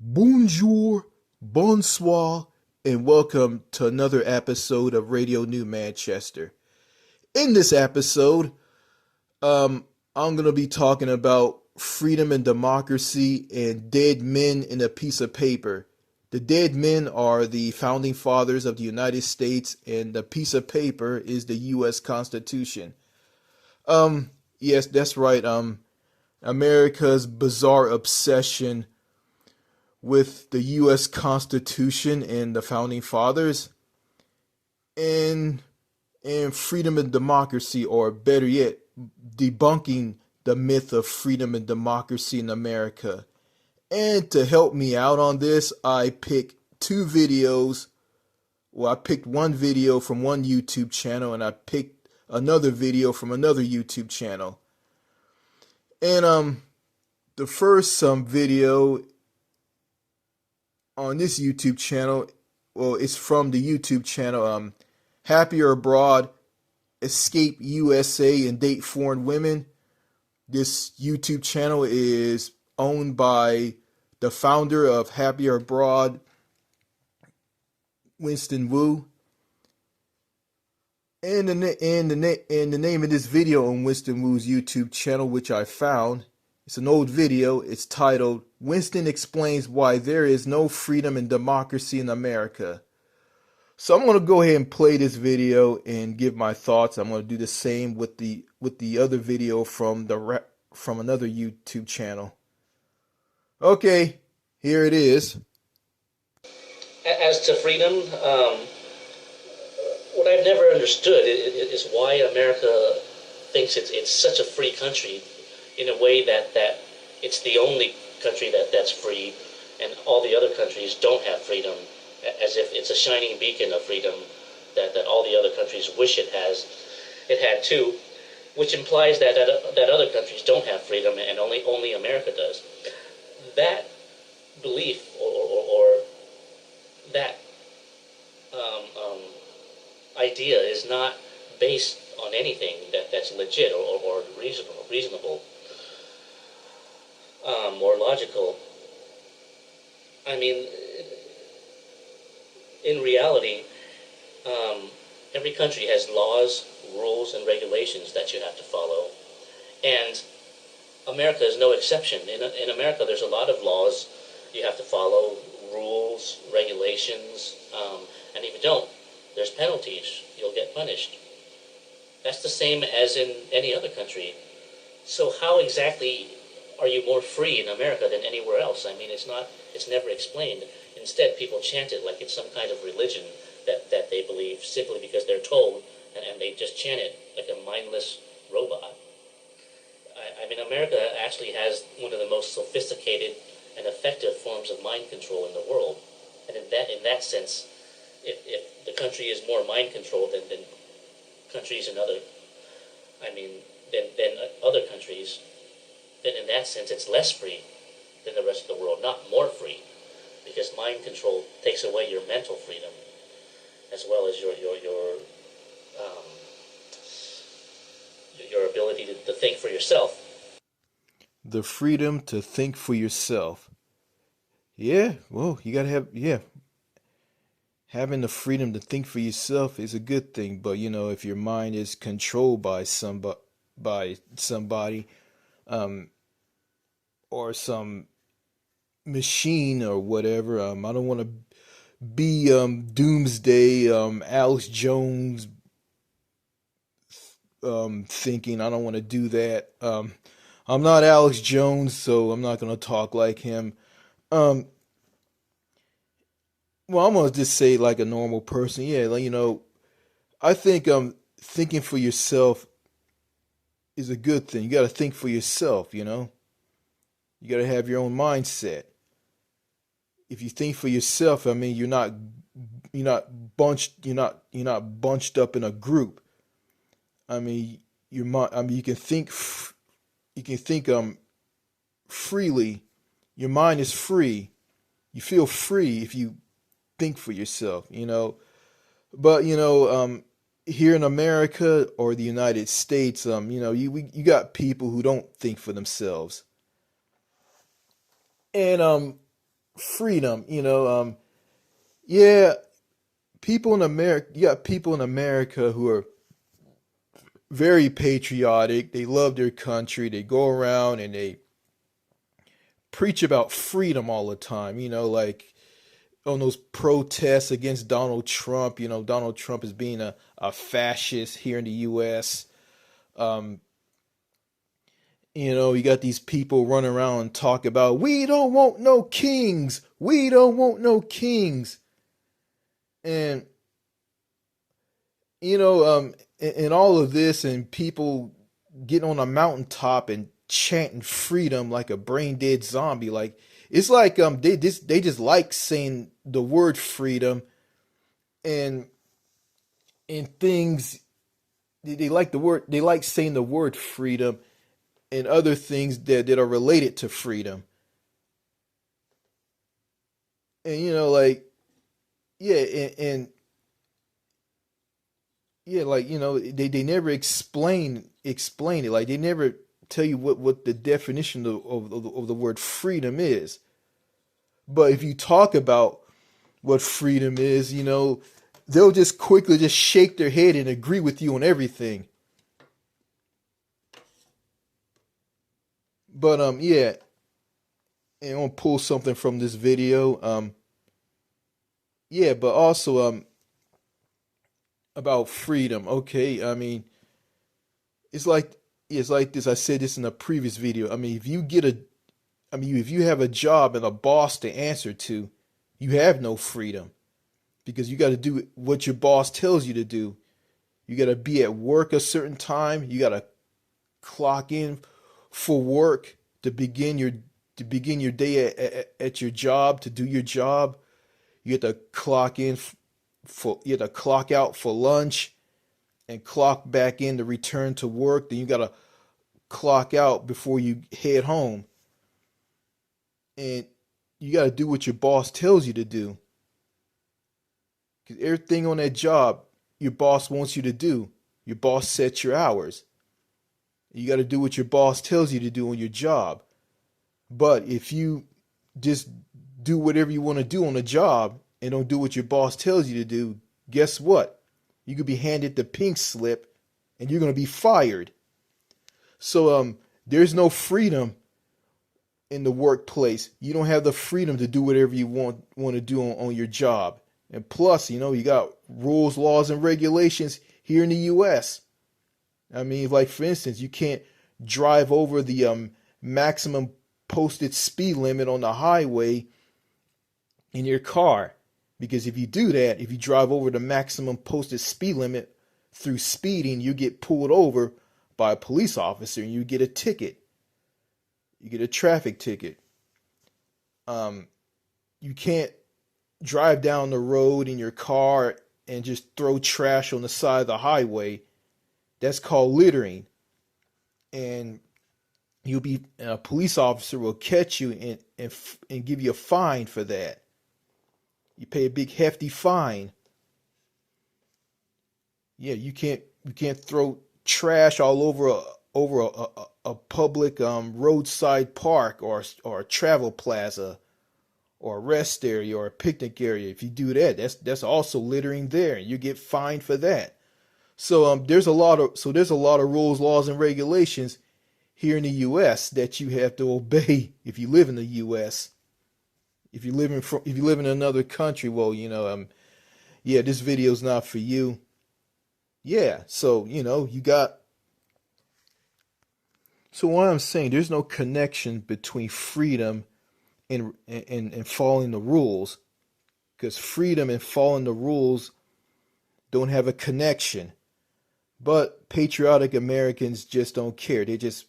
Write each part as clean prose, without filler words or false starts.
Bonjour, bonsoir, and welcome to another episode of Radio New Manchester. In this episode, I'm gonna be talking about freedom and democracy and dead men in a piece of paper. The dead men are the founding fathers of the United States, and the piece of paper is the U.S. Constitution. Um, yes, that's right. America's bizarre obsession with the U.S. Constitution and the founding fathers, and freedom and democracy, or better yet, debunking the myth of freedom and democracy in America. And to help me out on this, I picked two videos. Well, I picked one video from one YouTube channel, and I picked another video from another YouTube channel. And the first video on this YouTube channel, well, it's from the YouTube channel Happier Abroad, Escape USA and Date Foreign Women. This YouTube channel is owned by the founder of Happier Abroad, Winston Wu. And the name of this video on Winston Wu's YouTube channel, which I found, it's an old video. It's titled Winston Explains Why There Is No Freedom and Democracy in America. So I'm going to go ahead and play this video and give my thoughts. I'm going to do the same with the other video from another YouTube channel. Okay, here it is. As to freedom, what I've never understood is why America thinks it's such a free country, in a way that it's the only country that's free, and all the other countries don't have freedom, as if it's a shining beacon of freedom that all the other countries wish it had too, which implies that other countries don't have freedom and only America does. That belief or that idea is not based on anything that's legit or reasonable or logical. I mean, in reality, every country has laws, rules, and regulations that you have to follow, and America is no exception. In America, there's a lot of laws you have to follow, rules, regulations, and if you don't, there's penalties. You'll get punished. That's the same as in any other country. So how exactly are you more free in America than anywhere else? I mean, it's never explained. Instead, people chant it like it's some kind of religion that they believe simply because they're told, and they just chant it like a mindless robot. I mean, America actually has one of the most sophisticated and effective forms of mind control in the world. And in that sense, if the country is more mind controlled than countries in other, than other countries, then in that sense it's less free than the rest of the world, not more free, because mind control takes away your mental freedom as well as your ability to think for yourself. The freedom to think for yourself. Yeah, well, you gotta having the freedom to think for yourself is a good thing. But if your mind is controlled by somebody, or some machine or whatever, I don't want to be doomsday Alex Jones thinking. I don't want to do that. I'm not Alex Jones, so I'm not going to talk like him. Um, well, I'm going to just say like a normal person. Yeah, like, I think thinking for yourself is a good thing. You got to think for yourself, You got to have your own mindset. If you think for yourself, I mean, you're not bunched up in a group. I mean, you can think freely. Your mind is free. You feel free if you think for yourself, But here in America or the United States, you got people who don't think for themselves, and freedom. Yeah, people in America. You got people in America who are very patriotic. They love their country. They go around and they preach about freedom all the time. Like on those protests against Donald Trump. Donald Trump is being a fascist here in the U.S. Um, you got these people running around and talk about we don't want no kings. We don't want no kings. And and all of this and people getting on a mountaintop and chanting freedom like a brain dead zombie. Like it's like they just like saying the word freedom and things they like saying the word freedom and other things that are related to freedom. And like yeah, and yeah, like they never explain it. Like they never tell you what the definition of the word freedom is. But if you talk about what freedom is, they'll just quickly just shake their head and agree with you on everything. But yeah, and I'll pull something from this video. Yeah, but also about freedom. Okay, I mean, it's like this. I said this in a previous video. I mean, if you have a job and a boss to answer to, you have no freedom because you got to do what your boss tells you to do. You got to be at work a certain time. You got to clock in for work to begin your day at your job to do your job. You have to clock in for you have to clock out for lunch and clock back in to return to work. Then you got to clock out before you head home. And you got to do what your boss tells you to do. Because everything on that job, your boss wants you to do. Your boss sets your hours. You got to do what your boss tells you to do on your job. But if you just do whatever you want to do on a job and don't do what your boss tells you to do, guess what? You could be handed the pink slip and you're going to be fired. So there's no freedom in the workplace. You don't have the freedom to do whatever you want to do on your job. And plus, you got rules, laws, and regulations here in the U.S. I mean, like for instance, you can't drive over the maximum posted speed limit on the highway in your car. Because if you do that, if you drive over the maximum posted speed limit through speeding, you get pulled over by a police officer and you get a ticket. You get a traffic ticket. You can't drive down the road in your car and just throw trash on the side of the highway. That's called littering. And a police officer will catch you and give you a fine for that. You pay a big hefty fine. Yeah, you can't throw trash all over a public roadside park or a travel plaza or a rest area or a picnic area. If you do that, that's also littering there. You get fined for that. So there's a lot of rules, laws, and regulations here in the U.S. that you have to obey if you live in the U.S. If you live in another country, well, yeah, this video's not for you. Yeah, so you got. So what I'm saying, there's no connection between freedom and following the rules, because freedom and following the rules don't have a connection. But patriotic Americans just don't care. They just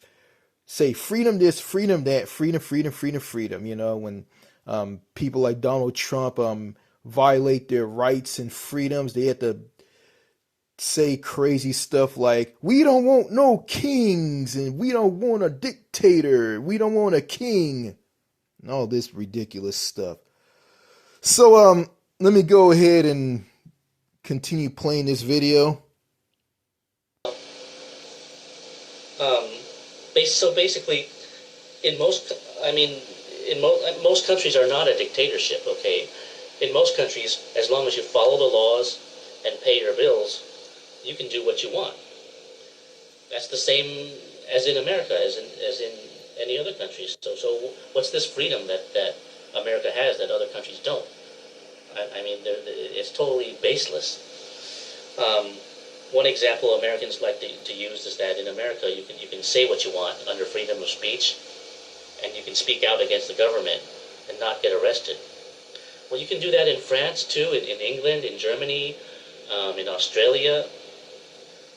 say freedom this, freedom that, freedom, freedom, freedom, freedom. When people like Donald Trump violate their rights and freedoms, they have to say crazy stuff like, we don't want no kings and we don't want a dictator. We don't want a king. And all this ridiculous stuff. So let me go ahead and continue playing this video. So basically, in most, I mean, most countries are not a dictatorship. Okay, in most countries, as long as you follow the laws and pay your bills, you can do what you want. That's the same as in America, as in any other countries. So what's this freedom that America has that other countries don't? I mean, it's totally baseless. One example Americans like to use is that in America you can say what you want under freedom of speech, and you can speak out against the government and not get arrested. Well, you can do that in France too, in England, in Germany, in Australia.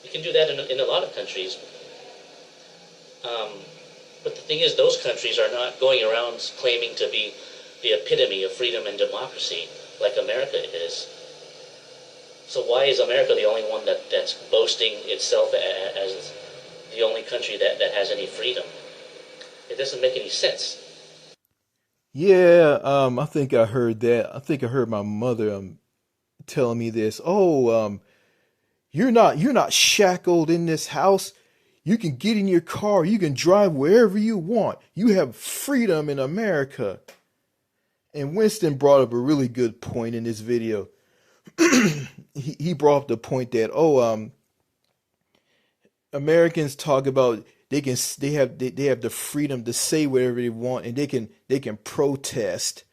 You can do that in a lot of countries. But the thing is, those countries are not going around claiming to be the epitome of freedom and democracy like America is. So why is America the only one that's boasting itself as the only country that has any freedom? It doesn't make any sense. Yeah, I think I heard that. I think I heard my mother telling me this. Oh, you're not shackled in this house. You can get in your car, you can drive wherever you want. You have freedom in America. And Winston brought up a really good point in this video. He brought up the point that Americans talk about they have the freedom to say whatever they want, and they can protest.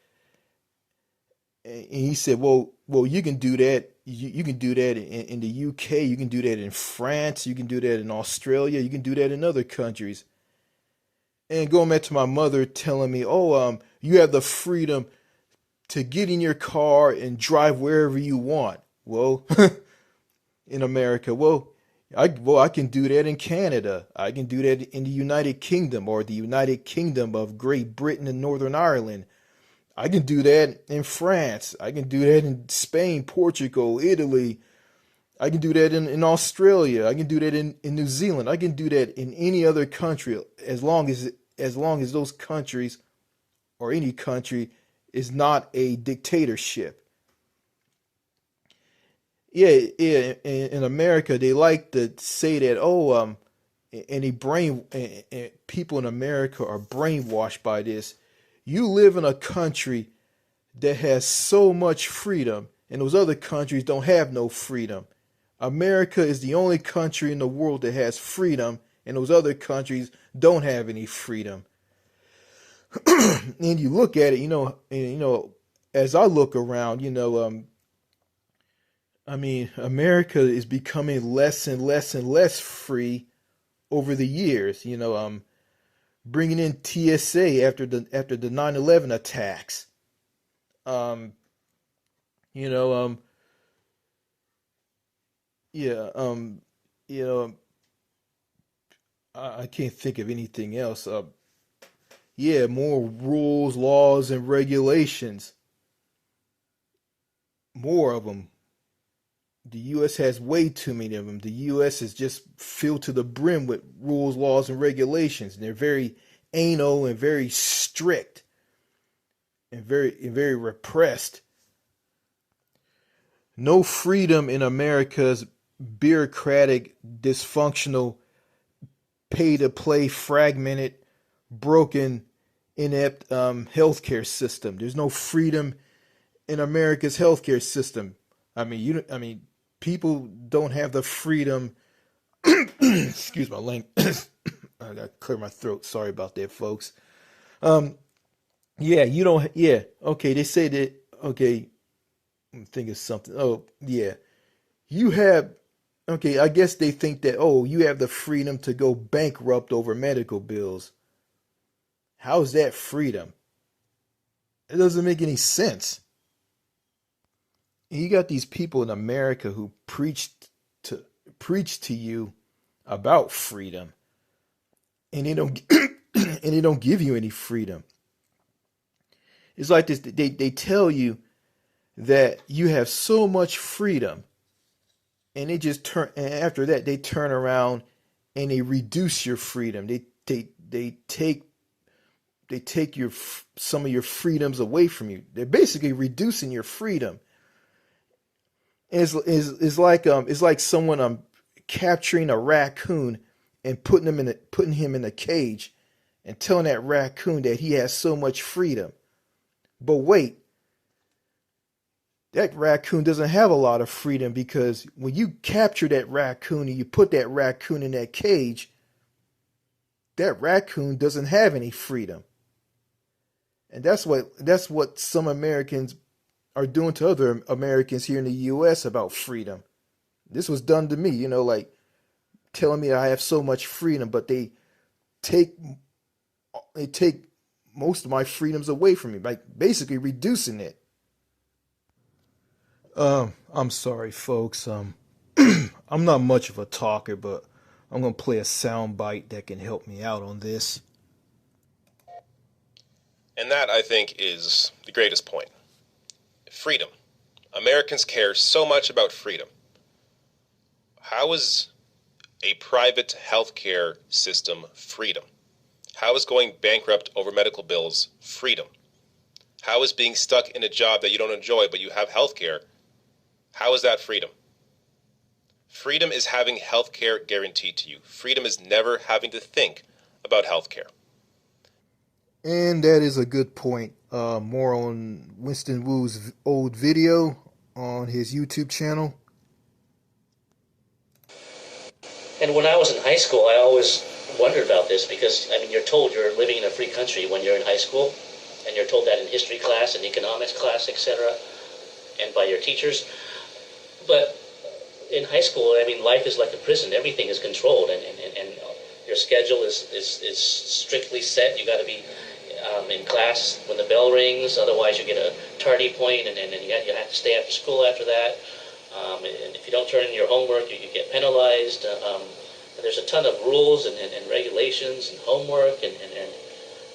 And he said, well, you can do that. You can do that in the UK. You can do that in France. You can do that in Australia. You can do that in other countries. And going back to my mother telling me, you have the freedom to get in your car and drive wherever you want. Well, in America, I can do that in Canada. I can do that in the United Kingdom or the United Kingdom of Great Britain and Northern Ireland. I can do that in France. I can do that in Spain, Portugal, Italy. I can do that in Australia. I can do that in New Zealand. I can do that in any other country as long as those countries or any country is not a dictatorship. Yeah. In America, they like to say that, and people in America are brainwashed by this. You live in a country that has so much freedom, and those other countries don't have no freedom. America is the only country in the world that has freedom, and those other countries don't have any freedom. And you look at it, as I look around, I mean, America is becoming less and less and less free over the years. Bringing in TSA after the 9/11 attacks. Um, you know, yeah, you know, I can't think of anything else. Yeah, more rules, laws, and regulations. More of them. The U.S. has way too many of them. The U.S. is just filled to the brim with rules, laws, and regulations. And they're very anal and very strict and very repressed. No freedom in America's bureaucratic, dysfunctional, pay to play, fragmented, broken, inept healthcare system. There's no freedom in America's healthcare system. People don't have the freedom. Excuse my language. I gotta clear my throat. Sorry about that, folks. Um, yeah, you don't. Yeah, okay. They say that. Okay, I'm thinking of something. Oh, yeah, you have. Okay, I guess they think that. Oh, you have the freedom to go bankrupt over medical bills. How's that freedom? It doesn't make any sense. You got these people in America who to preach to you about freedom, and they don't and they don't give you any freedom. It's like this. They tell you that you have so much freedom, and they just turn. And after that, they turn around and they reduce your freedom. They take some of your freedoms away from you. They're basically reducing your freedom. It's like someone capturing a raccoon and putting him in a cage and telling that raccoon that he has so much freedom. But wait, that raccoon doesn't have a lot of freedom, because when you capture that raccoon and you put that raccoon in that cage, that raccoon doesn't have any freedom. And that's what some Americans are doing to other Americans here in the US about freedom. This was done to me, like telling me I have so much freedom, but take they take most of my freedoms away from me, like basically reducing it. I'm sorry, folks. I'm not much of a talker, but I'm gonna play a sound bite that can help me out on this. And that, I think, is the greatest point. Freedom. Americans care so much about freedom. How is a private healthcare system freedom? How is going bankrupt over medical bills freedom? How is being stuck in a job that you don't enjoy but you have healthcare? How is that freedom? Freedom is having healthcare guaranteed to you. Freedom is never having to think about healthcare. And that is a good point. More on Winston Wu's old video on his YouTube channel. And when I was in high school, I always wondered about this because, I mean, you're told you're living in a free country when you're in high school, and you're told that in history class and economics class, etc., and by your teachers. But in high school, I mean, life is like a prison. Everything is controlled, and your schedule is strictly set. You got to be in class when the bell rings, otherwise you get a tardy point, and you have to stay after school after that. And if you don't turn in your homework, you get penalized. And there's a ton of rules and regulations and homework, and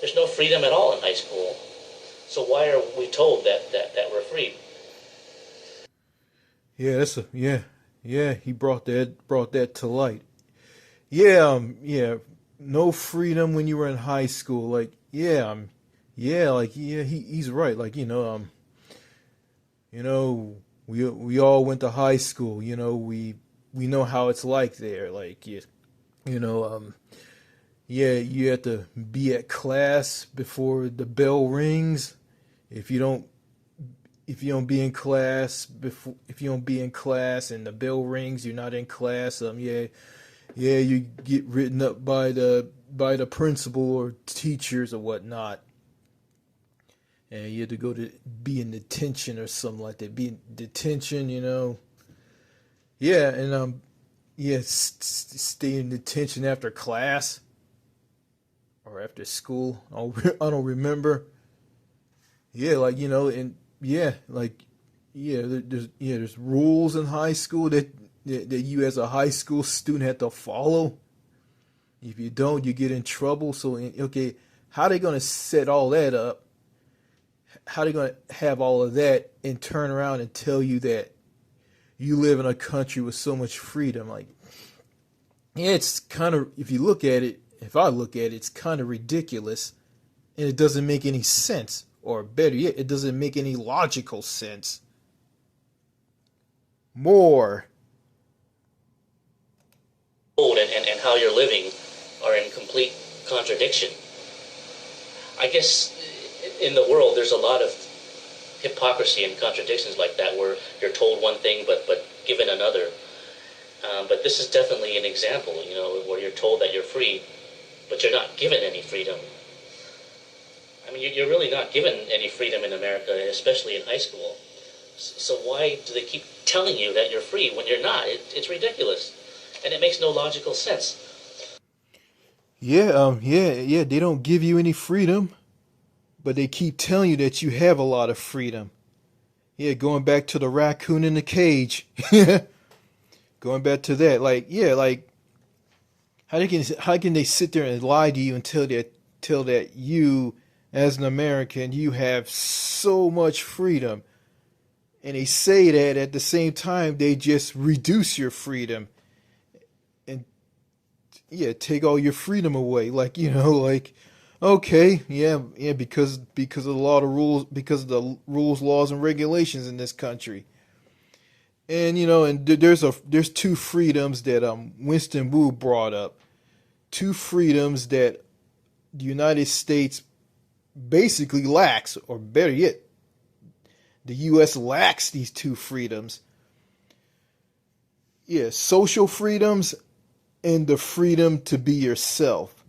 there's no freedom at all in high school. So why are we told that we're free? Yeah, he brought that to light. Yeah, no freedom when you were in high school. Like, he's right. Like, we all went to high school. We know how it's like there. Like, you have to be at class before the bell rings. If you don't be in class and the bell rings, you're not in class. You get written up by the principal or teachers or whatnot, and you have to go to be in detention or something like that. Be in detention, stay in detention after class or after school. I don't remember. There's rules in high school that you as a high school student have to follow. If you don't, you get in trouble. So, okay, how are they going to set all that up? How are they going to have all of that and turn around and tell you that you live in a country with so much freedom? Like, it's kind of, if I look at it, it's kind of ridiculous, and it doesn't make any sense. Or better yet, it doesn't make any logical sense. More. And how you're living are in complete contradiction. I guess in the world there's a lot of hypocrisy and contradictions like that, where you're told one thing but given another. But this is definitely an example, where you're told that you're free, but you're not given any freedom. I mean, you're really not given any freedom in America, especially in high school. So why do they keep telling you that you're free when you're not? It's ridiculous, and it makes no logical sense. They don't give you any freedom, but they keep telling you that you have a lot of freedom. Yeah, going back to the raccoon in the cage. Going back to that, how can they sit there and lie to you and tell that you, as an American, you have so much freedom, and they say that at the same time they just reduce your freedom and take all your freedom away. Because of the law, the rules, because of the rules, laws, and regulations in this country. And there's two freedoms that Winston Wu brought up. Two freedoms that the United States basically lacks, or better yet, the U.S. lacks these two freedoms. Yeah, social freedoms and the freedom to be yourself.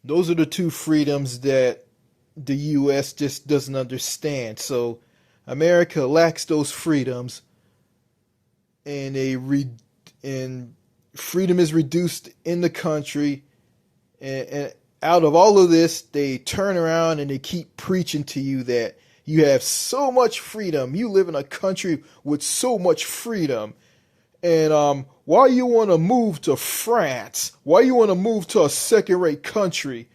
Those are the two freedoms that the U.S. just doesn't understand. So America lacks those freedoms, and and freedom is reduced in the country. And out of all of this, they turn around and they keep preaching to you that you have so much freedom. You live in a country with so much freedom. And why you want to move to France? Why you want to move to a second-rate country?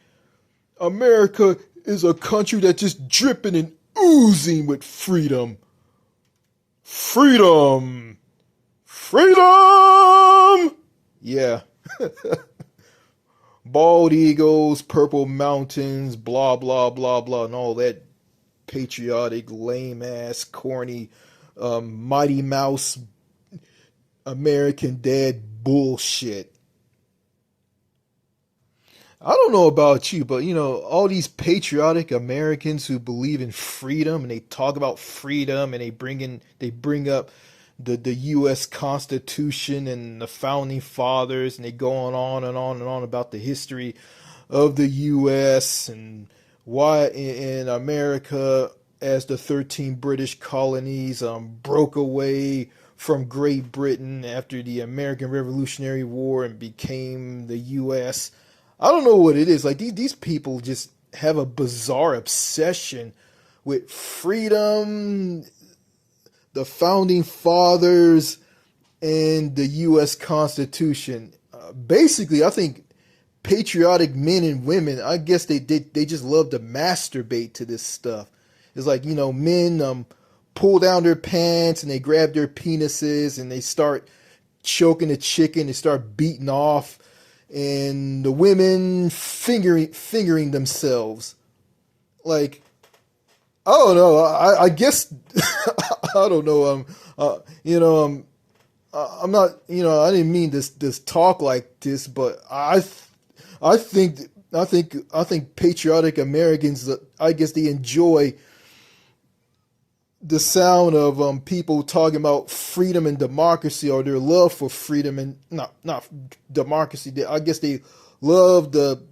America is a country that's just dripping and oozing with freedom. Freedom! Freedom! Yeah. Bald eagles, purple mountains, blah, blah, blah, blah, and all that patriotic, lame-ass, corny, Mighty Mouse, American Dad bullshit. I don't know about you, but all these patriotic Americans who believe in freedom and they talk about freedom and they bring up the U.S. Constitution and the founding fathers, and they go on and on and on about the history of the U.S. and why in America, as the 13 British colonies broke away from Great Britain after the American Revolutionary War and became the U.S. I don't know what it is. Like these people just have a bizarre obsession with freedom, the founding fathers, and the U.S. Constitution. Basically, I think patriotic men and women, I guess they just love to masturbate to this stuff. It's like, men pull down their pants and they grab their penises and they start choking the chicken, they start beating off, and the women fingering themselves. Like, I don't know. I guess I don't know. I'm not. I didn't mean this talk like this, but I think patriotic Americans, I guess they enjoy the sound of people talking about freedom and democracy, or their love for freedom and not democracy. I guess they love the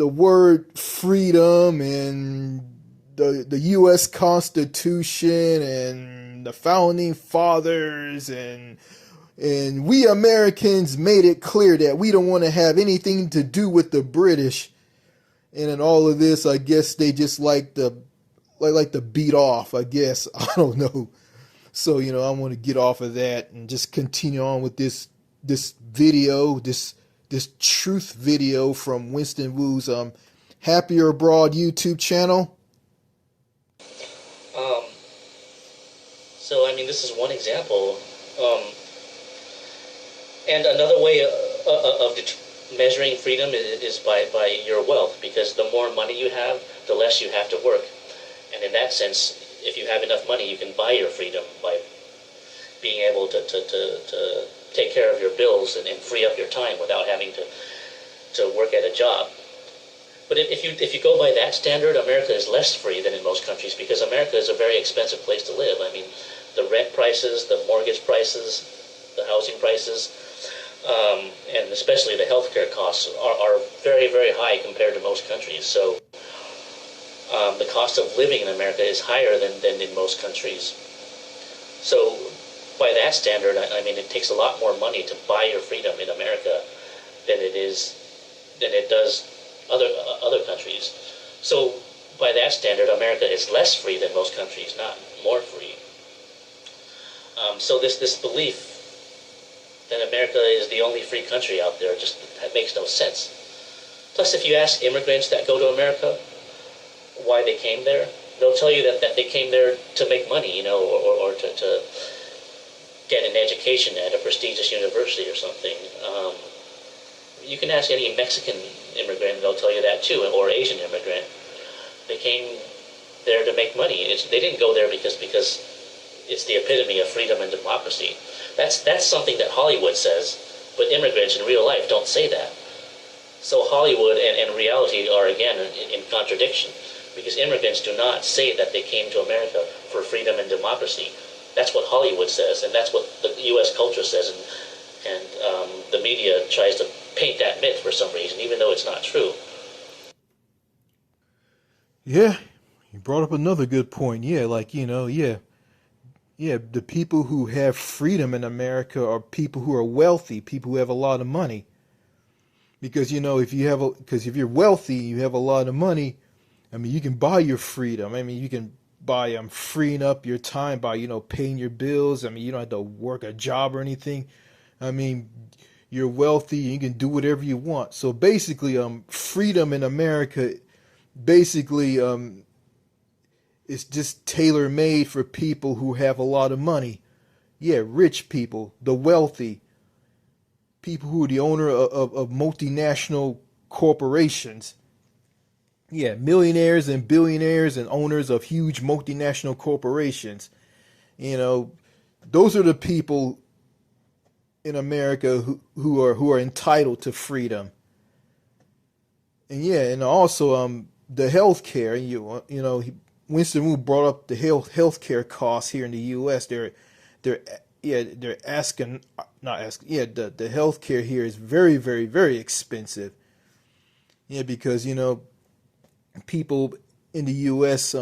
word freedom and the U.S. Constitution and the founding fathers, and we Americans made it clear that we don't want to have anything to do with the British. And in all of this, I guess they just like to beat off, I guess. I don't know. So, I want to get off of that and just continue on with this video, this truth video from Winston Wu's Happier Abroad YouTube channel. So, this is one example. And another way of measuring freedom is by your wealth, because the more money you have, the less you have to work. And in that sense, if you have enough money, you can buy your freedom by being able to take care of your bills and free up your time without having to work at a job. But if you go by that standard, America is less free than in most countries, because America is a very expensive place to live. The rent prices, the mortgage prices, the housing prices, and especially the healthcare costs are very, very high compared to most countries. So the cost of living in America is higher than in most countries. So by that standard, it takes a lot more money to buy your freedom in America than it does other countries. So by that standard, America is less free than most countries, not more free. So this belief that America is the only free country out there that makes no sense. Plus, if you ask immigrants that go to America why they came there, they'll tell you that they came there to make money, or to get an education at a prestigious university or something. You can ask any Mexican immigrant, they'll tell you that too, or Asian immigrant. They came there to make money. They didn't go there because it's the epitome of freedom and democracy. That's something that Hollywood says, But immigrants in real life don't say that. So Hollywood and reality are again in contradiction, because immigrants do not say that they came to America for freedom and democracy. That's what Hollywood says, and that's what the U.S. culture says, and the media tries to paint that myth for some reason, even though it's not true. Yeah, you brought up another good point. Yeah, the people who have freedom in America are people who are wealthy, people who have a lot of money. Because if you're wealthy, you have a lot of money. I mean, you can buy your freedom. I mean, you can buy freeing up your time by paying your bills. I mean, you don't have to work a job or anything. I mean, you're wealthy, you can do whatever you want. So basically, freedom in America basically is just tailor made for people who have a lot of money. Yeah, rich people, the wealthy, people who are the owner of multinational corporations. Yeah, millionaires and billionaires and owners of huge multinational corporations. Those are the people in America who are entitled to freedom. And yeah, and also the health care. Winston Wu brought up the health care costs here in the U.S. They're asking, not asking. Yeah, the health care here is very, very, very expensive. Yeah, because people in the U.S.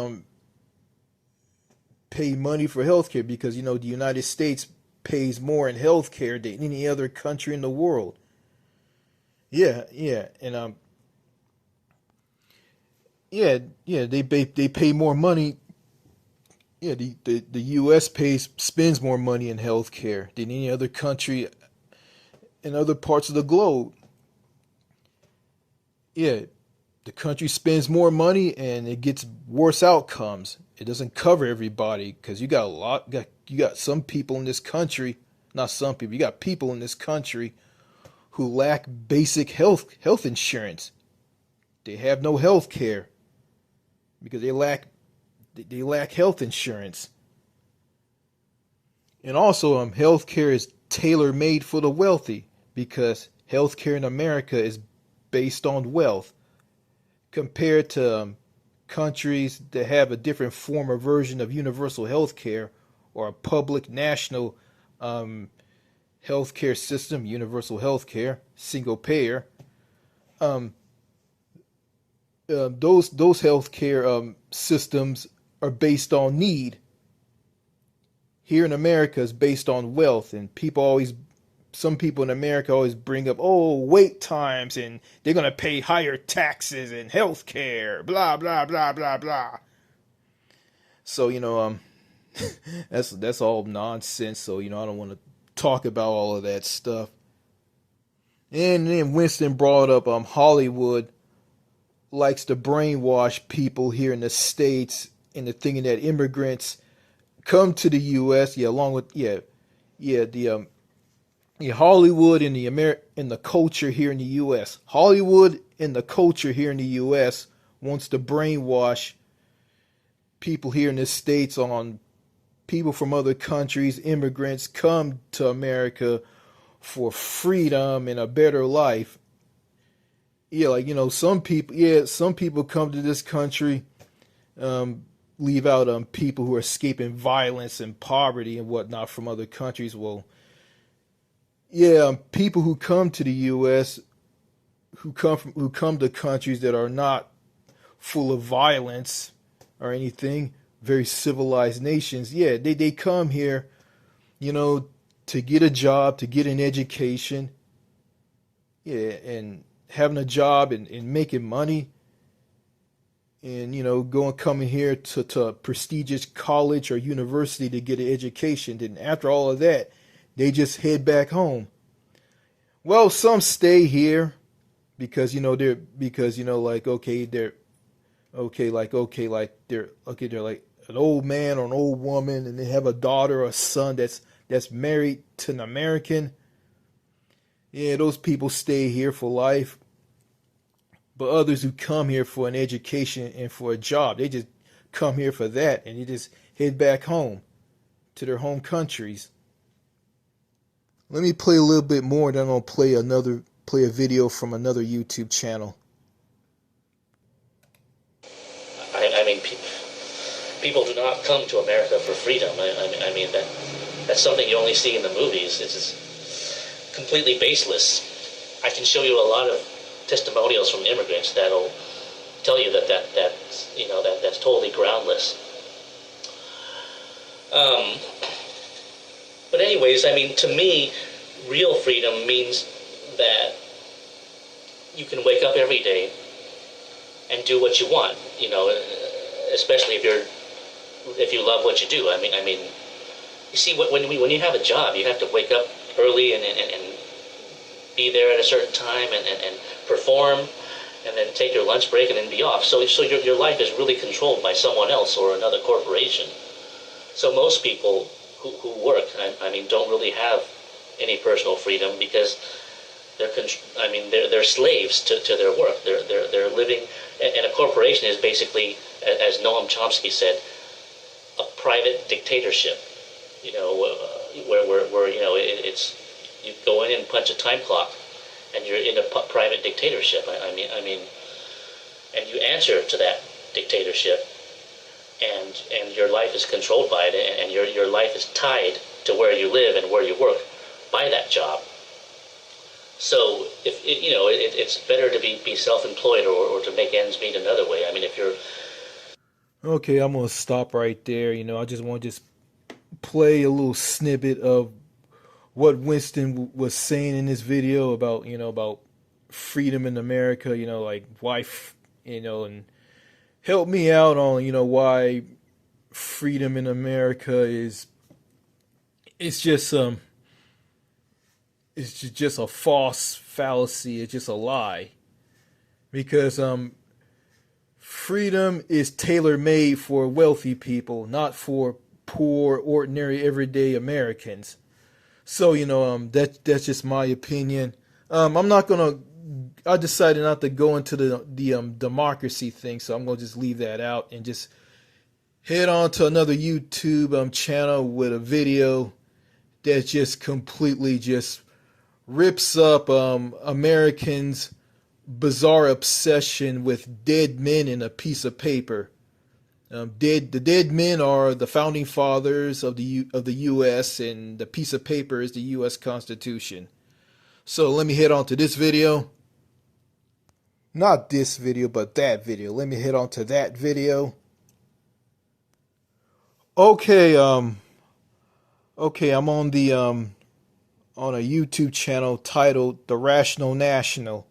Pay money for health care because the United States pays more in health care than any other country in the world. Yeah, and they pay more money. Yeah, the U.S. spends more money in health care than any other country in other parts of the globe. Yeah, the country spends more money and it gets worse outcomes. It doesn't cover everybody because you got some people in this country, not some people, you got people in this country who lack basic health insurance. They have no health care because they lack health insurance. And also health care is tailor made for the wealthy because health care in America is based on wealth compared to countries that have a different form or version of universal health care or a public national health care system, universal health care, single payer. Those health care systems are based on need. Here in America is based on wealth, and some people in America always bring up, wait times, and they're gonna pay higher taxes and health care, blah blah blah blah blah. So that's all nonsense. So I don't want to talk about all of that stuff. And then Winston brought up Hollywood likes to brainwash people here in the States into thinking that immigrants come to the U.S. along with Hollywood and the culture here in the U.S. Hollywood and the culture here in the U.S. wants to brainwash people here in the States on people from other countries, immigrants come to America for freedom and a better life. Yeah, some people come to this country, leave out people who are escaping violence and poverty and whatnot from other countries. Well, people who come to the U.S. who come to countries that are not full of violence or anything, very civilized nations. Yeah, they come here, to get a job, to get an education. Yeah, and having a job and making money. And coming here to a prestigious college or university to get an education. Then after all of that, they just head back home. Well, some stay here because they're like an old man or an old woman, and they have a daughter or a son that's married to an American. Yeah, those people stay here for life. But others who come here for an education and for a job, they just come here for that, and they just head back home to their home countries. Let me play a little bit more, then I'll play a video from another YouTube channel. I mean, people do not come to America for freedom. I mean that's something you only see in the movies. It's completely baseless. I can show you a lot of testimonials from immigrants that'll tell you that's totally groundless. But anyways, I mean, to me, real freedom means that you can wake up every day and do what you want, especially if you love what you do. I mean, you see, when you have a job, you have to wake up early and be there at a certain time and perform, and then take your lunch break and then be off. So your life is really controlled by someone else or another corporation. So most people who work, I mean, don't really have any personal freedom because they're slaves to their work. They're living, and a corporation is basically, as Noam Chomsky said, a private dictatorship. Where it's you go in and punch a time clock, and you're in a private dictatorship. I mean, and you answer to that dictatorship, and your life is controlled by it, and your life is tied to where you live and where you work by that job. So it's better to be self-employed or to make ends meet another way. I mean, if you're Okay, I'm gonna stop right there. I just want to play a little snippet of what Winston was saying in this video about about freedom in America. Like why, and help me out on why freedom in America is it's just a false fallacy. It's just a lie, because freedom is tailor-made for wealthy people, not for poor, ordinary, everyday Americans. So that's just my opinion. I decided not to go into the democracy thing, so I'm gonna just leave that out and just head on to another YouTube channel with a video that just completely just rips up Americans' bizarre obsession with dead men in a piece of paper. The dead men are the founding fathers of the U.S., and the piece of paper is the U.S. Constitution. So let me head on to this video. Not this video, but that video. Let me head on to that video. Okay, I'm on on a YouTube channel titled The Rational National.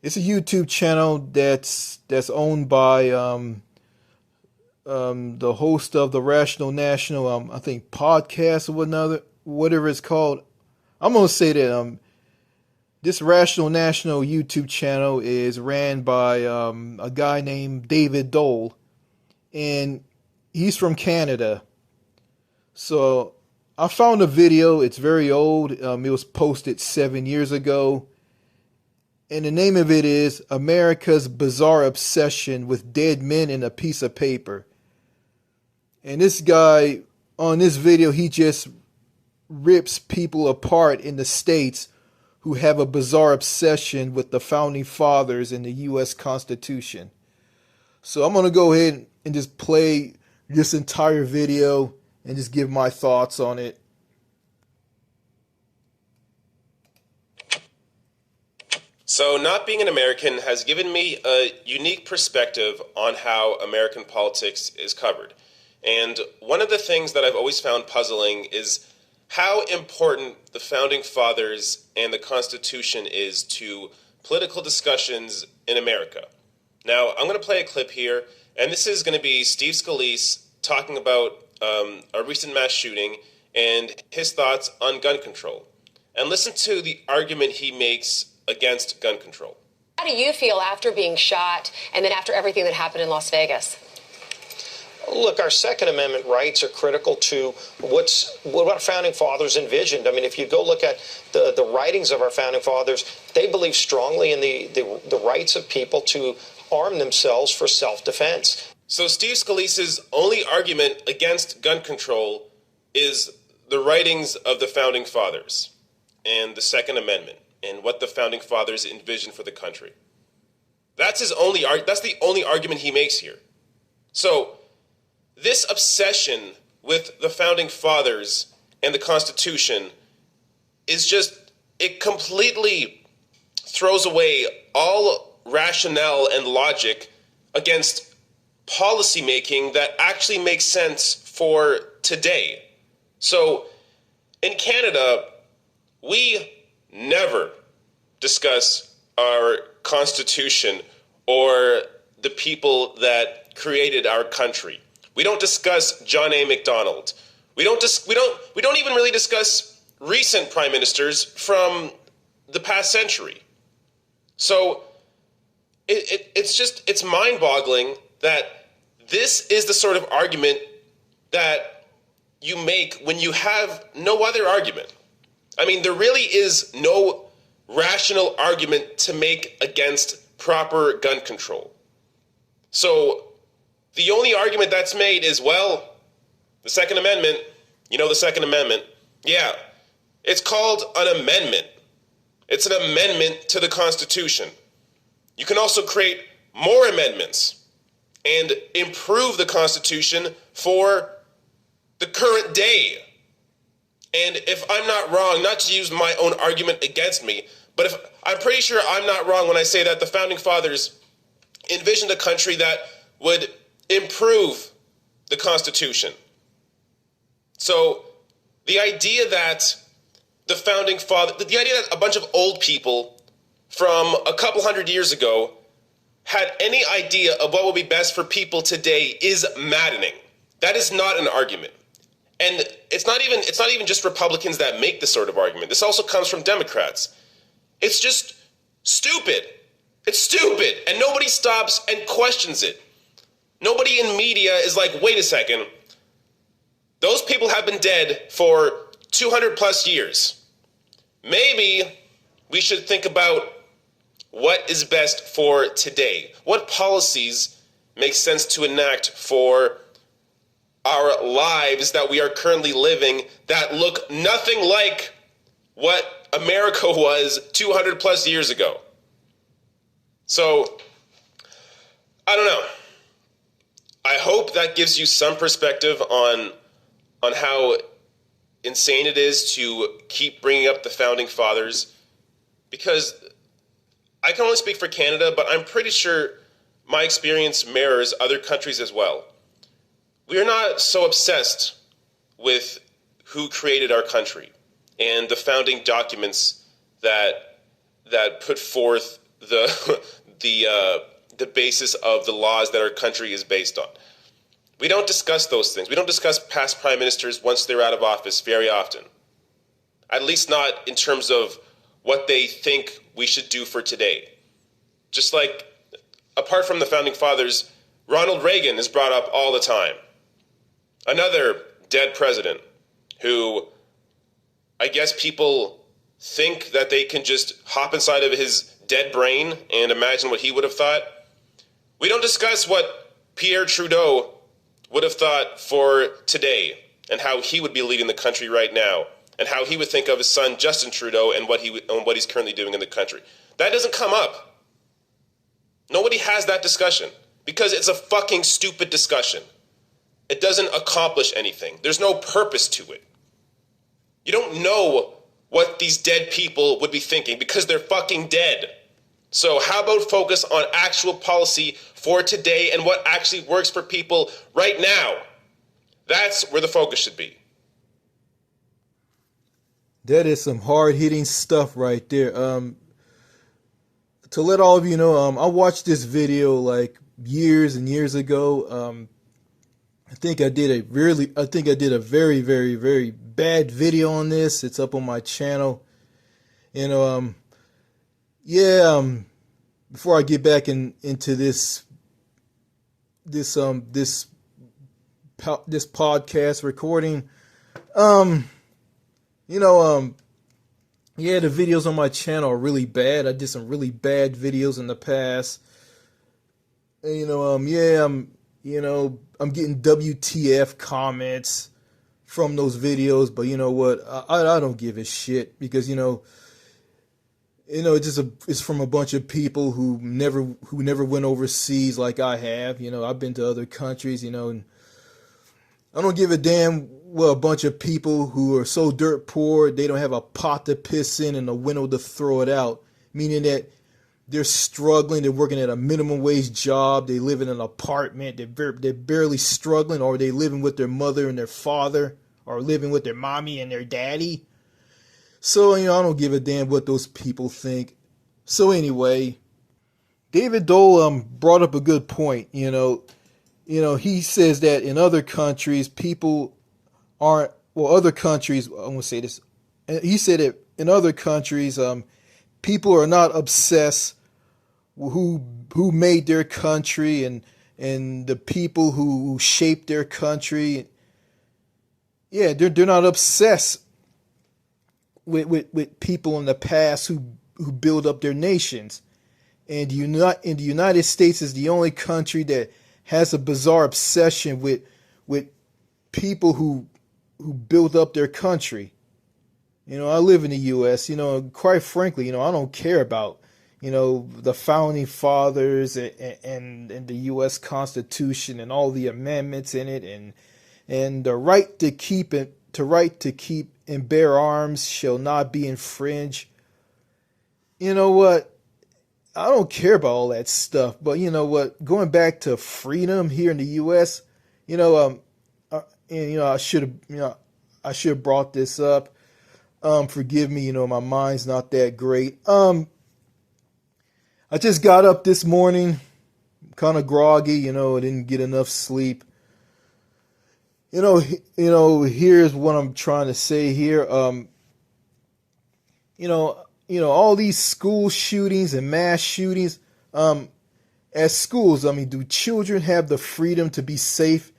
It's a YouTube channel that's owned by the host of The Rational National, I think podcast or whatever it's called. I'm gonna say that this Rational National YouTube channel is ran by a guy named David Dole, and he's from Canada. So I found a video. It's very old. It was posted 7 years ago. And the name of it is America's Bizarre Obsession with Dead Men in a Piece of Paper. And this guy, on this video, he just rips people apart in the States who have a bizarre obsession with the founding fathers and the U.S. Constitution. So I'm going to go ahead and just play this entire video and just give my thoughts on it. So not being an American has given me a unique perspective on how American politics is covered. And one of the things that I've always found puzzling is how important the Founding Fathers and the Constitution is to political discussions in America. Now, I'm going to play a clip here, and this is going to be Steve Scalise talking about a recent mass shooting and his thoughts on gun control. And listen to the argument he makes against gun control. How do you feel after being shot and then after everything that happened in Las Vegas? Look, our Second Amendment rights are critical to what our founding fathers envisioned. I mean, if you go look at the writings of our founding fathers, they believe strongly in the rights of people to arm themselves for self-defense. So Steve Scalise's only argument against gun control is the writings of the Founding Fathers. and the Second Amendment and what the Founding Fathers envisioned for the country. That's the only argument he makes here. So this obsession with the Founding Fathers and the Constitution is it completely throws away all rationale and logic against policymaking that actually makes sense for today. So in Canada, we never discuss our Constitution or the people that created our country. We don't discuss John A. Macdonald. We don't even really discuss recent prime ministers from the past century. So it's mind-boggling that this is the sort of argument that you make when you have no other argument. I mean, there really is no rational argument to make against proper gun control. So the only argument that's made is, well, the Second Amendment, the Second Amendment, yeah, it's called an amendment. It's an amendment to the Constitution. You can also create more amendments and improve the Constitution for the current day. And if I'm not wrong, not to use my own argument against me, but I'm pretty sure I'm not wrong when I say that the Founding Fathers envisioned a country that would improve the Constitution. So the idea that the idea that a bunch of old people from a couple hundred years ago had any idea of what would be best for people today is maddening. That is not an argument. And it's not even just Republicans that make this sort of argument. This also comes from Democrats. It's just stupid. It's stupid. And nobody stops and questions it. Nobody in media is like, wait a second. Those people have been dead for 200 plus years. Maybe we should think about what is best for today. What policies make sense to enact for our lives that we are currently living that look nothing like what America was 200 plus years ago. So, I don't know. I hope that gives you some perspective on how insane it is to keep bringing up the Founding Fathers, because I can only speak for Canada, but I'm pretty sure my experience mirrors other countries as well. We are not so obsessed with who created our country and the founding documents that put forth the basis of the laws that our country is based on. We don't discuss those things. We don't discuss past prime ministers once they're out of office very often. At least not in terms of what they think we should do for today. Just like, apart from the Founding Fathers, Ronald Reagan is brought up all the time. Another dead president who I guess people think that they can just hop inside of his dead brain and imagine what he would have thought. We don't discuss what Pierre Trudeau would have thought for today and how he would be leading the country right now and how he would think of his son Justin Trudeau and what he's currently doing in the country. That doesn't come up. Nobody has that discussion because it's a fucking stupid discussion. It doesn't accomplish anything. There's no purpose to it. You don't know what these dead people would be thinking because they're fucking dead. So how about focus on actual policy for today and what actually works for people right now? That's where the focus should be. That is some hard-hitting stuff right there. To let all of you know, I watched this video like years and years ago. I think I did a very, very, very bad video on this. It's up on my channel. And before I get back into this podcast recording, the videos on my channel are really bad. I did some really bad videos in the past. And, I'm getting WTF comments from those videos, but you know what? I don't give a shit because it's from a bunch of people who never went overseas like I have. I've been to other countries, and I don't give a damn what a bunch of people who are so dirt poor they don't have a pot to piss in and a window to throw it out, meaning that they're struggling, they're working at a minimum wage job, they live in an apartment, they're barely struggling, or they living with their mother and their father, or living with their mommy and their daddy. So, I don't give a damn what those people think. So anyway, David Dole brought up a good point. He says that in other countries, people aren't, other countries, I'm going to say this. He said that in other countries, people are not obsessed with who made their country and the people who shaped their country. Yeah, they're not obsessed with people in the past who build up their nations. And the United States is the only country that has a bizarre obsession with people who built up their country. I live in the U.S., quite frankly, I don't care about, the founding fathers and the U.S. Constitution and all the amendments in it and the right to keep and bear arms shall not be infringed. You know what? I don't care about all that stuff, but you know what? Going back to freedom here in the U.S., I should have brought this up. Forgive me, my mind's not that great. I just got up this morning, kind of groggy, I didn't get enough sleep. Here's what I'm trying to say here. All these school shootings and mass shootings, at schools, do children have the freedom to be safe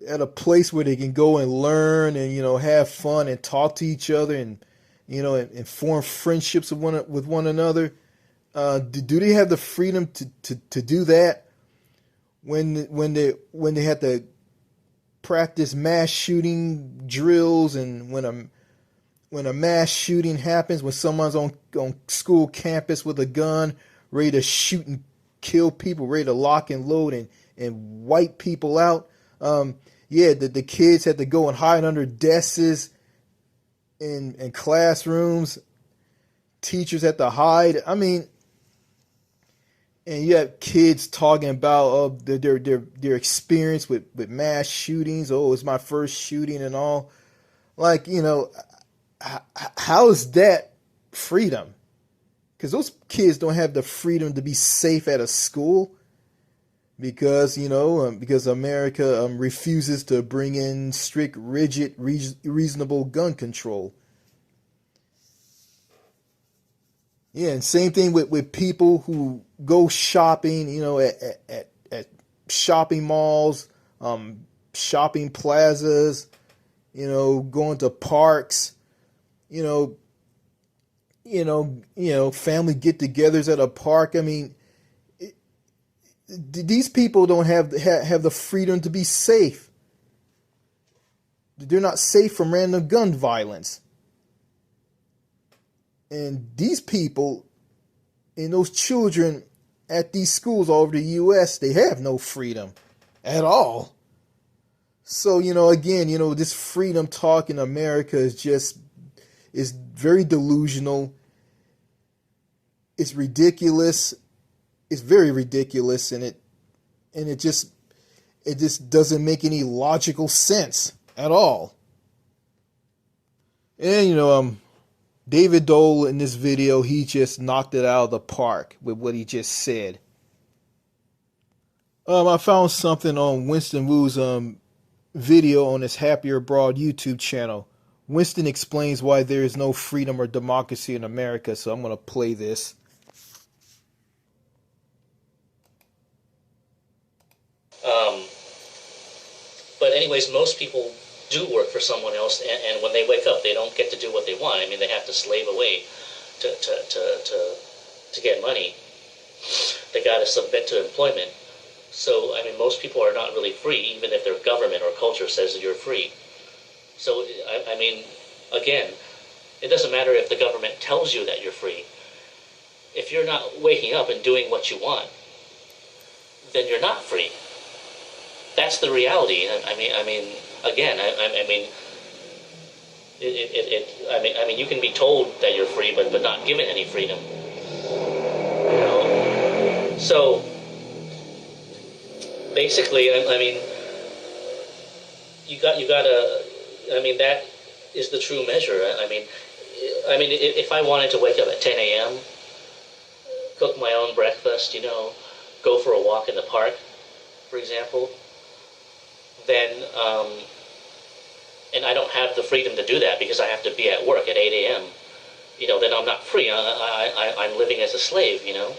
at a place where they can go and learn and, have fun and talk to each other and, and form friendships with one another? Do they have the freedom to do that when they have to practice mass shooting drills, and when a mass shooting happens, when someone's on school campus with a gun, ready to shoot and kill people, ready to lock and load and wipe people out? The kids had to go and hide under desks in classrooms. Teachers had to hide. And you have kids talking about their experience with mass shootings. Oh, it's my first shooting and all. How is that freedom? Because those kids don't have the freedom to be safe at a school because America refuses to bring in strict, rigid, reasonable gun control. Yeah, and same thing with people who go shopping, at shopping malls, shopping plazas, going to parks, family get-togethers at a park. These people don't have the freedom to be safe. They're not safe from random gun violence. And these people and those children at these schools all over the U.S., they have no freedom at all. So, again, this freedom talk in America is very delusional. It's ridiculous. It's very ridiculous, and it just doesn't make any logical sense at all. And David Dole in this video, he just knocked it out of the park with what he just said. I found something on Winston Wu's video on his Happier Abroad YouTube channel. Winston explains why there is no freedom or democracy in America, so I'm going to play this. But anyways, most people do work for someone else, and when they wake up, they don't get to do what they want. They have to slave away to get money. They got to submit to employment. So, I mean, most people are not really free, even if their government or culture says that you're free. So, I mean, again, it doesn't matter if the government tells you that you're free. If you're not waking up and doing what you want, then you're not free. That's the reality. I mean, again, I mean, I mean, you can be told that you're free, but not given any freedom. You know? So basically, I mean, you gotta. I mean, that is the true measure. I mean, if I wanted to wake up at 10 a.m., cook my own breakfast, you know, go for a walk in the park, for example, then, and I don't have the freedom to do that because I have to be at work at 8 a.m., you know, then I'm not free. I'm living as a slave, you know.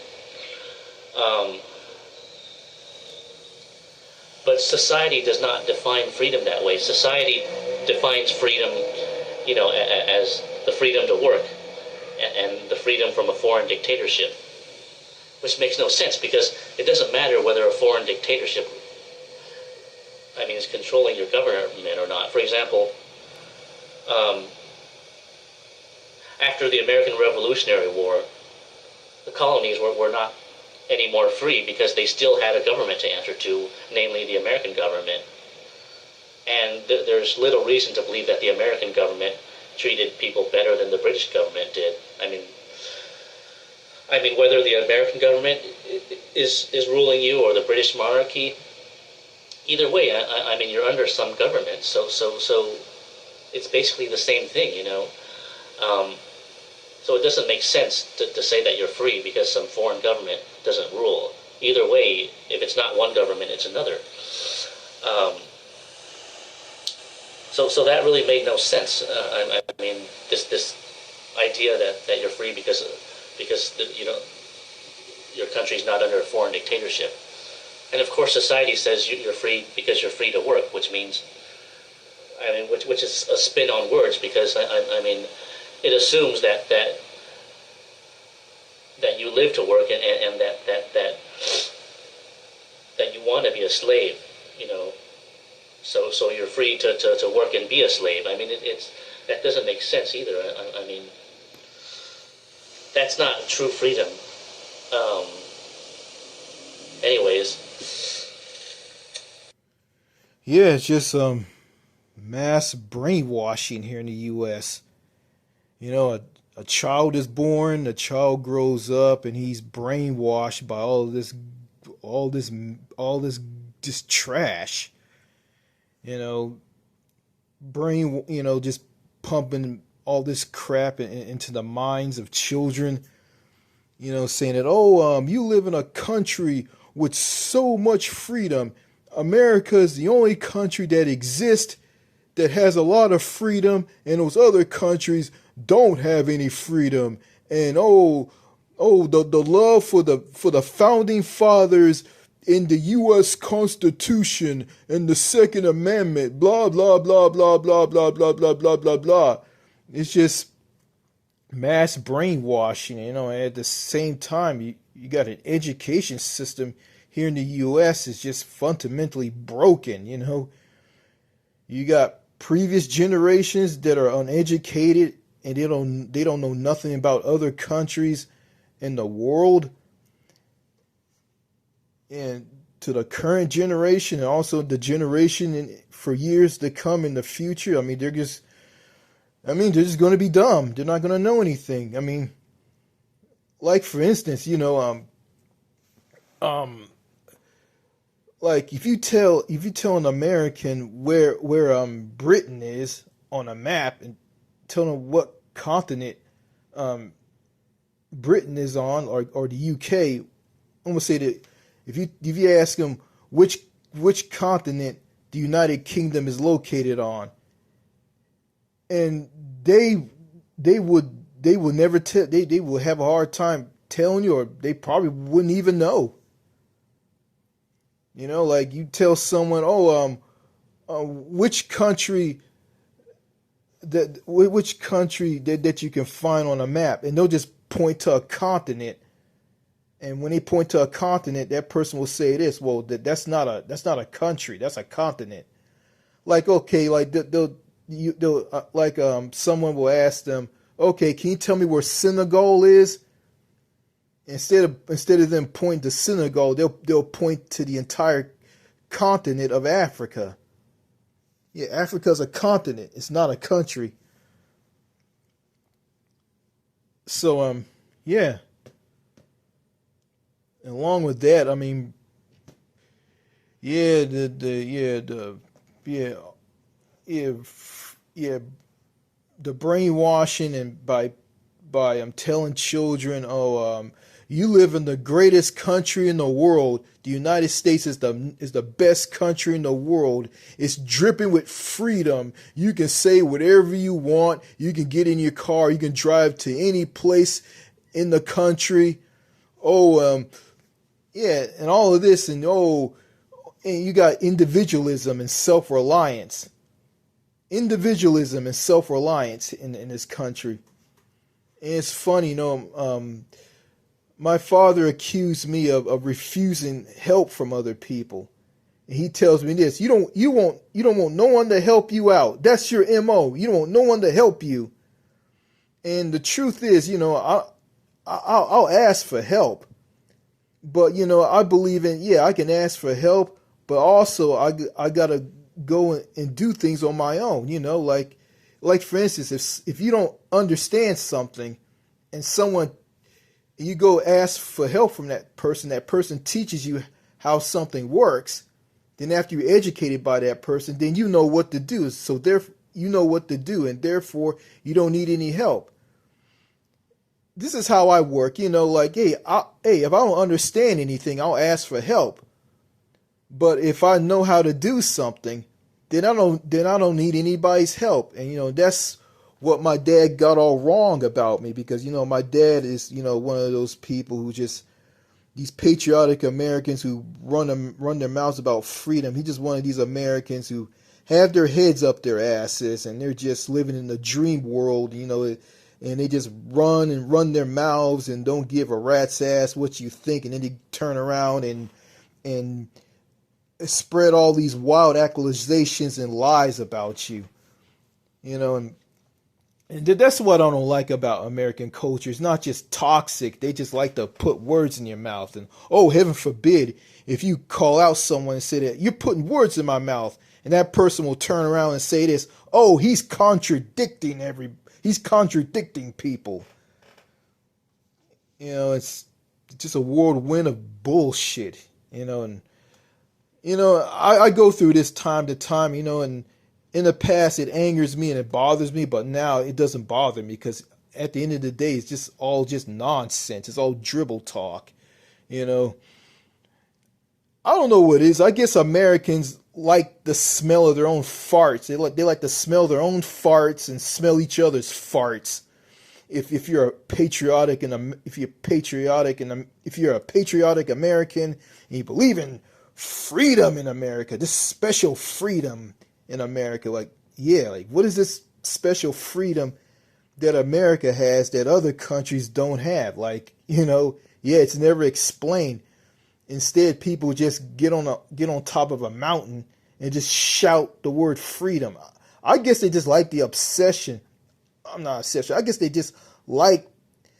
But society does not define freedom that way. Society defines freedom, you know, as the freedom to work and the freedom from a foreign dictatorship, which makes no sense because it doesn't matter whether a foreign dictatorship, I mean, is controlling your government or not. For example, after the American Revolutionary War, the colonies were not any more free because they still had a government to answer to, namely the American government. And there's little reason to believe that the American government treated people better than the British government did. I mean, whether the American government is ruling you or the British monarchy, either way, I mean, you're under some government, so it's basically the same thing, you know. So it doesn't make sense to say that you're free because some foreign government doesn't rule. Either way, if it's not one government, it's another. So that really made no sense. I mean, this idea that you're free because you know, your country's not under a foreign dictatorship. And of course, society says you're free because you're free to work, which means, I mean, which is a spin on words because I mean, it assumes that you live to work and that you want to be a slave, you know. So you're free to work and be a slave. I mean, that doesn't make sense either. I mean, that's not true freedom. Anyways. Yeah, it's just mass brainwashing here in the U.S. You know, a child is born, a child grows up, and he's brainwashed by all this just trash. You know, just pumping all this crap into the minds of children. You know, saying that, you live in a country with so much freedom. America is the only country that exists that has a lot of freedom, and those other countries don't have any freedom. And the love for the founding fathers in the U.S. Constitution and the Second Amendment, blah blah blah blah blah blah blah blah blah blah blah. It's just mass brainwashing, you know. And at the same time, you got an education system here in the U.S. is just fundamentally broken, you know. You got previous generations that are uneducated and they don't know nothing about other countries in the world. And to the current generation and also the generation for years to come in the future, I mean, they're just going to be dumb. They're not going to know anything. I mean, like for instance, you know, like if you tell an American where Britain is on a map and tell them what continent Britain is on or the UK, I'm gonna say that if you ask them which continent the United Kingdom is located on, and they would never tell, they would have a hard time telling you, or they probably wouldn't even know. You know, like you tell someone, which country that you can find on a map, and they'll just point to a continent, And when they point to a continent, that person will say this, well, that's not a country, that's a continent. Like, okay, like someone will ask them, okay, can you tell me where Senegal is? Instead of them pointing to Senegal, they'll point to the entire continent of Africa. Yeah, Africa's a continent. It's not a country. So yeah. And along with that, I mean, yeah, the brainwashing and by telling children, you live in the greatest country in the world. The United States is the best country in the world. It's dripping with freedom. You can say whatever you want. You can get in your car. You can drive to any place in the country. Yeah, and all of this, and you got individualism and self-reliance. Individualism and self-reliance in this country. And it's funny, my father accused me of refusing help from other people. And he tells me this, you don't want no one to help you out. That's your MO. You don't want no one to help you. And the truth is, I'll ask for help. But, I believe I can ask for help, but also I got to go and do things on my own, like for instance, if you don't understand something and you go ask for help from that person teaches you how something works, then after you're educated by that person, then you know what to do. So therefore, you know what to do, and therefore you don't need any help. This is how I work, like, hey, if I don't understand anything, I'll ask for help. But if I know how to do something, then I don't need anybody's help. And that's what my dad got all wrong about me, because my dad is one of those people who just, these patriotic Americans who run their mouths about freedom. He's just one of these Americans who have their heads up their asses and they're just living in the dream world, and they just run their mouths and don't give a rat's ass what you think, and then they turn around and spread all these wild accusations and lies about you, and that's what I don't like about American culture. It's not just toxic. They just like to put words in your mouth, and heaven forbid if you call out someone and say that you're putting words in my mouth, and that person will turn around and say this, he's contradicting people. It's just a whirlwind of bullshit, and I go through this time to time, and in the past it angers me and it bothers me, but now it doesn't bother me, because at the end of the day it's just all nonsense. It's all dribble talk. I don't know what it is. I guess Americans like the smell of their own farts. They like to smell their own farts and smell each other's farts. If you're a patriotic American and you believe in freedom in America, this special freedom in America, what is this special freedom that America has that other countries don't have? It's never explained. Instead, people just get on top of a mountain and just shout the word freedom. I guess they just like the obsession. I'm not obsessed. I guess they just like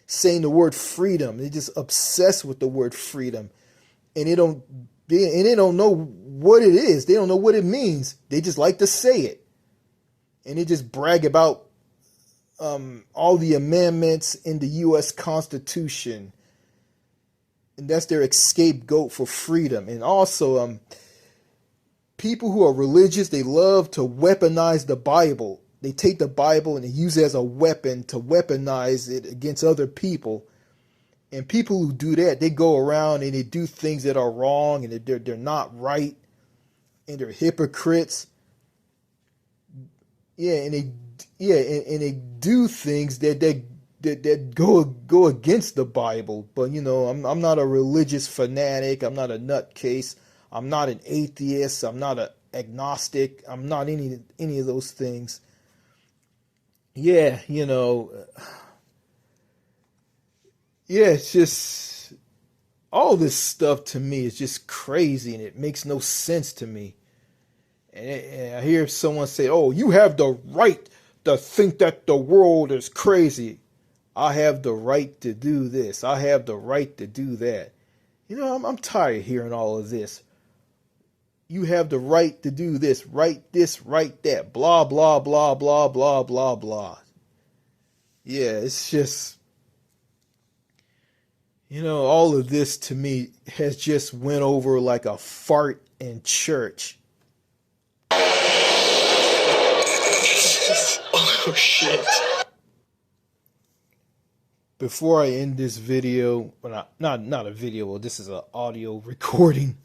saying the word freedom. They just obsessed with the word freedom, and they don't know what it is. They don't know what it means. They just like to say it, and they just brag about all the amendments in the U.S. Constitution. And that's their scapegoat for freedom. And also, people who are religious, they love to weaponize the Bible. They take the Bible and they use it as a weapon to weaponize it against other people. And people who do that, they go around and they do things that are wrong and they're not right, and they're hypocrites. And they do things that go against the Bible. But I'm not a religious fanatic. I'm not a nutcase. I'm not an atheist. I'm not an agnostic. I'm not any of those things. It's just all this stuff to me is just crazy and it makes no sense to me. And I hear someone say, oh, you have the right to think that the world is crazy. I have the right to do this. I have the right to do that. You know, I'm tired of hearing all of this. You have the right to do this, right that, blah, blah, blah, blah, blah, blah, blah. Yeah, it's just, you know, all of this to me has just went over like a fart in church. Oh, shit. Before I end this video, well, not a video, well, this is an audio recording.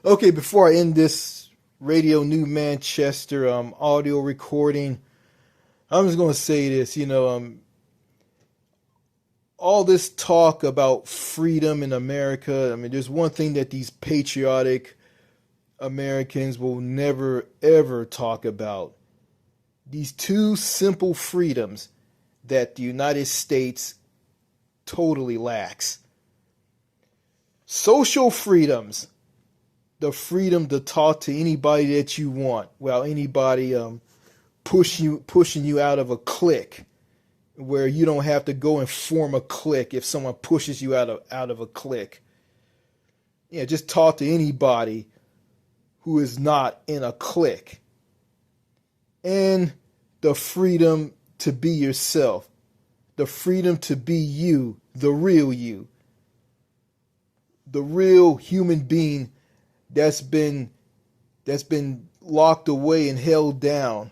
Okay, before I end this Radio New Manchester audio recording, I'm just going to say this, you know, all this talk about freedom in America, I mean, there's one thing that these patriotic Americans will never, ever talk about. These two simple freedoms that the United States totally lacks. Social freedoms. The freedom to talk to anybody that you want without anybody pushing you out of a clique, where you don't have to go and form a clique if someone pushes you out of a clique. Yeah, just talk to anybody who is not in a clique. And the freedom to be yourself. The freedom to be you, the real you. The real human being that's been locked away and held down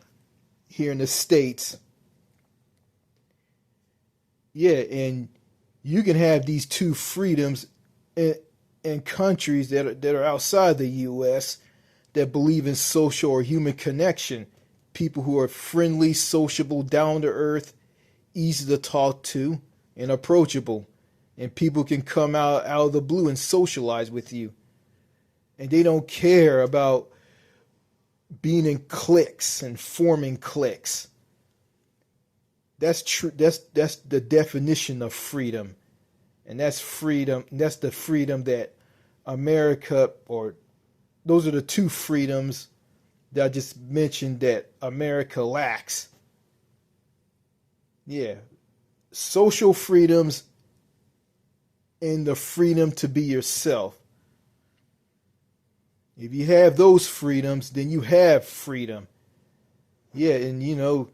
here in the States. Yeah, and you can have these two freedoms in countries that are outside the U.S. that believe in social or human connection. People who are friendly, sociable, down to earth, easy to talk to, and approachable. And people can come out of the blue and socialize with you. And they don't care about being in cliques and forming cliques. That's true. That's the definition of freedom. And that's freedom. That's the freedom that America, or those are the two freedoms that I just mentioned that America lacks. Yeah. Social freedoms and the freedom to be yourself. If you have those freedoms, then you have freedom. Yeah, and you know,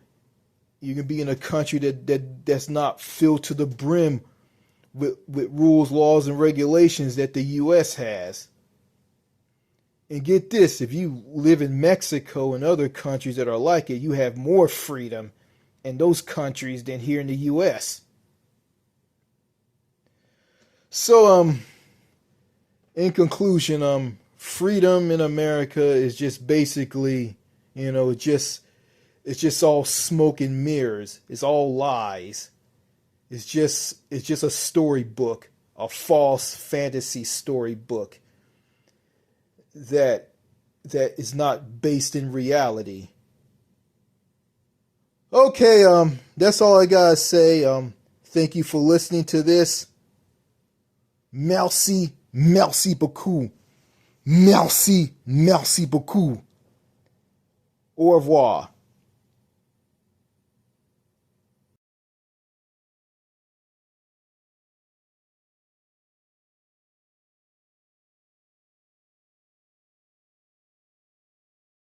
you can be in a country that's not filled to the brim with rules, laws, and regulations that the U.S. has. And get this, if you live in Mexico and other countries that are like it, you have more freedom in those countries than here in the U.S. So, in conclusion, freedom in America is just basically, you know, it's just all smoke and mirrors. It's all lies. It's just a storybook, a false fantasy storybook that is not based in reality. Okay, that's all I gotta say. Thank you for listening to this. Merci beaucoup. Merci beaucoup. Au revoir.